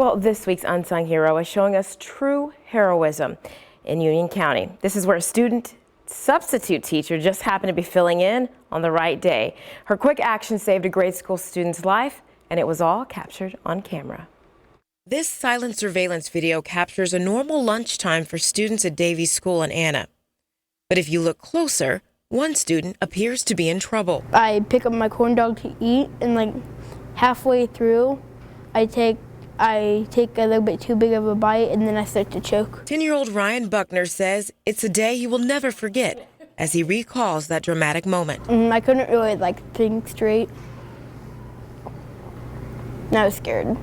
Well, this week's Unsung Hero is showing us true heroism in Union County. This is where a student substitute teacher just happened to be filling in on the right day. Her quick action saved a grade school student's life, and it was all captured on camera. This silent surveillance video captures a normal lunchtime for students at Davie's school in Anna. But if you look closer, one student appears to be in trouble. I pick up my corn dog to eat, and like halfway through, I take a little bit too big of a bite, and then I start to choke. 10-year-old Ryan Buckner says it's a day he will never forget as he recalls that dramatic moment. I couldn't really think straight. And I was scared.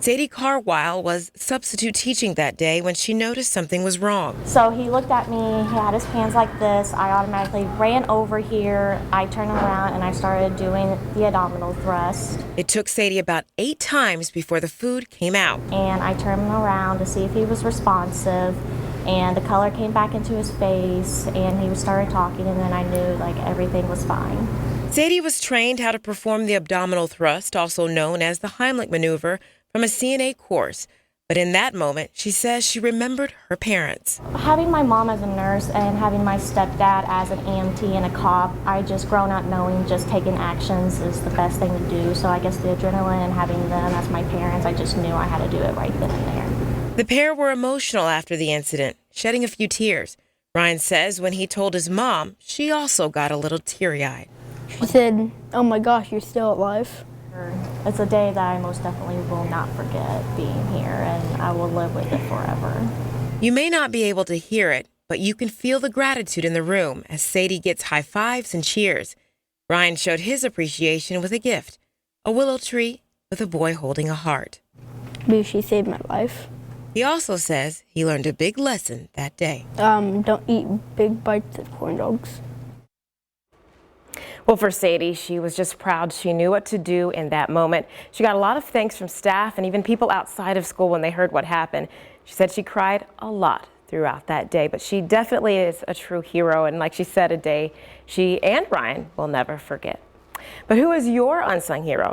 Sadie Carwyle was substitute teaching that day when she noticed something was wrong. So he looked at me, he had his hands like this. I automatically ran over here. I turned around and I started doing the abdominal thrust. It took Sadie about 8 times before the food came out. And I turned him around to see if he was responsive. And the color came back into his face and he started talking, and then I knew everything was fine. Sadie was trained how to perform the abdominal thrust, also known as the Heimlich maneuver, from a CNA course. But in that moment, she says she remembered her parents. Having my mom as a nurse and having my stepdad as an EMT and a cop, I just grown up knowing just taking actions is the best thing to do. So I guess the adrenaline and having them as my parents, I just knew I had to do it right then and there. The pair were emotional after the incident, shedding a few tears. Ryan says when he told his mom, she also got a little teary-eyed. She said, "Oh my gosh, you're still alive." It's a day that I most definitely will not forget being here, and I will live with it forever. You may not be able to hear it, but you can feel the gratitude in the room as Sadie gets high fives and cheers. Ryan showed his appreciation with a gift, a willow tree with a boy holding a heart. Because she saved my life. He also says he learned a big lesson that day. Don't eat big bites of corn dogs. Well, for Sadie, she was just proud she knew what to do in that moment. She got a lot of thanks from staff and even people outside of school when they heard what happened. She said she cried a lot throughout that day, but she definitely is a true hero, and like she said, a day she and Ryan will never forget. But who is your unsung hero?